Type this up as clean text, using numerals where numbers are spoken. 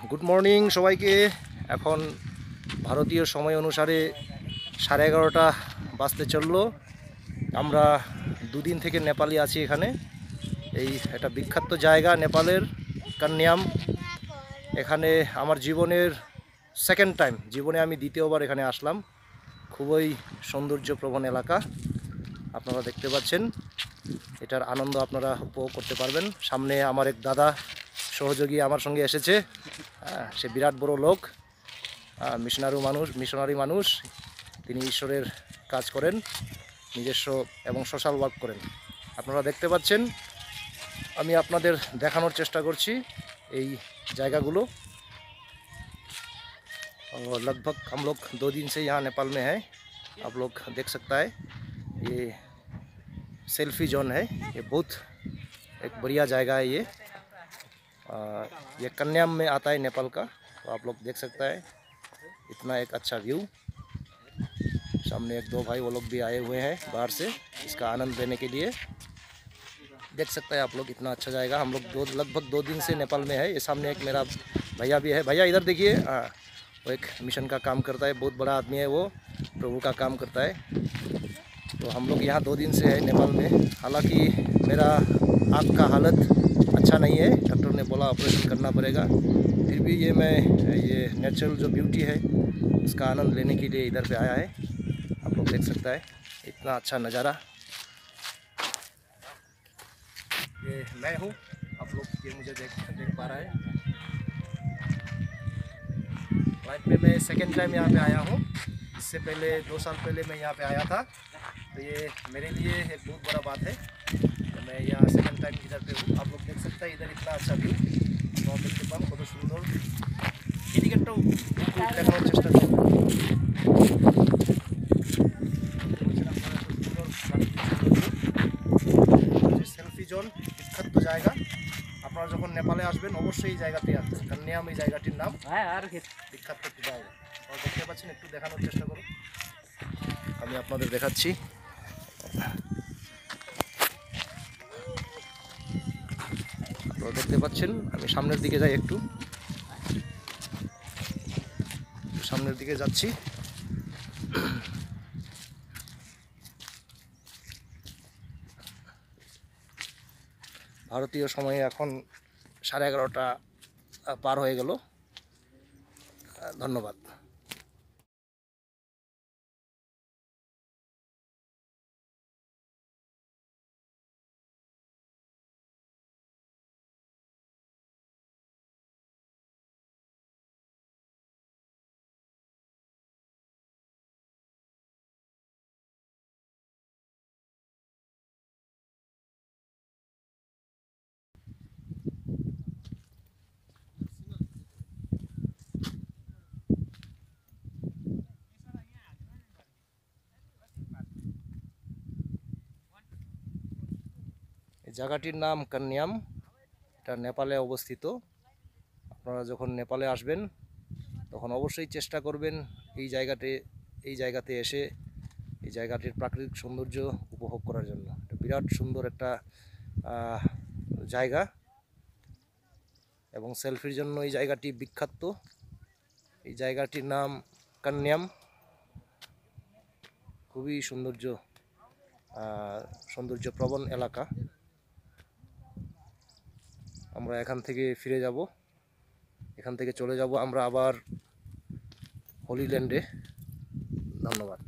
Good morning সবাইকে। এখন ভারতীয় সময় অনুসারে 11:30 বাজতে চললো। আমরা দুদিন থেকে নেপালে আছি এখানে। এই একটা বিখ্যাত জায়গা নেপালের কান্যাম। এখানে আমার জীবনের সেকেন্ড টাইম, জীবনে আমি দ্বিতীয়বার এখানে আসলাম। খুবই সৌন্দর্যপ্রবণ এলাকা আপনারা দেখতে পাচ্ছেন। এটার আনন্দ আপনারা উপভোগ করতে পারবেন। সামনে আমার এক দাদা সহযোগী আমার সঙ্গে এসেছে। সে বিরাট বড় লোক, মিশনারি মানুষ। তিনি ঈশ্বরের কাজ করেন, নিজস্ব এবং সোশ্যাল ওয়ার্ক করেন। আপনারা দেখতে পাচ্ছেন। আমি আপনাদের দেখানোর চেষ্টা করছি এই জায়গাগুলো। लगभग हम लोग 2 दिन से यहाँ नेपाल में है। आप लोग देख सकता है ये सेल्फी जोन है। ये बहुत एक बढ़िया जगह है। ये कन्याम में आता है नेपाल का। तो आप लोग देख सकता है इतना एक अच्छा व्यू। सामने एक दो भाई वो लोग भी आए हुए हैं बाहर से इसका आनंद लेने के लिए। देख सकते हैं आप लोग इतना अच्छा जाएगा। हम लोग लगभग 2 दिन से नेपाल में है। ये सामने एक मेरा भैया भी है। भैया इधर देखिए, वो एक मिशन का काम करता है। बहुत बड़ा आदमी है, वो प्रभु का काम करता है। तो हम लोग यहाँ 2 दिन से है नेपाल में। हालांकि मेरा आँख का हालत अच्छा नहीं है, डॉक्टर ने बोला ऑपरेशन करना पड़ेगा। फिर भी मैं ये नेचुरल जो ब्यूटी है उसका आनंद लेने के लिए इधर पे आया है। आप लोग देख सकता है इतना अच्छा नज़ारा। ये मैं हूँ, आप लोग ये मुझे देख पा रहा है। लाइफ में मैं सेकेंड टाइम यहाँ पे आया हूँ। इससे पहले 2 साल पहले मैं यहाँ पे आया था। तो ये मेरे लिए एक बहुत बड़ा बात है। तो मैं यहाँ सेकेंड टाइम इधर पे हूँ। आप लोग देख सकते हैं इधर इतना अच्छा व्यू। तो आप देखते पान कत सुंदर এদিকেরটাও দেখানোর চেষ্টা করব। সেলফি জোন বিখ্যাত জায়গা। আপনারা যখন নেপালে আসবেন অবশ্যই এই জায়গাতে আসবেন। কান্যাম এই জায়গাটির নাম। বিখ্যাত একটি জায়গা। আপনারা দেখতে পাচ্ছেন, একটু দেখানোর চেষ্টা করুন। আমি আপনাদের দেখাচ্ছি। আপনারা দেখতে পাচ্ছেন। আমি সামনের দিকে যাই, একটু সামনের দিকে যাচ্ছি। ভারতীয় সময়ে এখন 11:30 পার হয়ে গেল। ধন্যবাদ। জায়গাটির নাম কান্যাম। এটা নেপালে অবস্থিত। আপনারা যখন নেপালে আসবেন তখন অবশ্যই চেষ্টা করবেন এই জায়গাতে এসে এই জায়গাটির প্রাকৃতিক সৌন্দর্য উপভোগ করার জন্য। এটা বিরাট সুন্দর একটা জায়গা এবং সেলফির জন্য এই জায়গাটি বিখ্যাত। এই জায়গাটির নাম কান্যাম। খুবই সৌন্দর্যপ্রবণ এলাকা। আমরা এখান থেকে ফিরে যাব, এখান থেকে চলে যাব আমরা আবার হলিল্যান্ডে। ধন্যবাদ।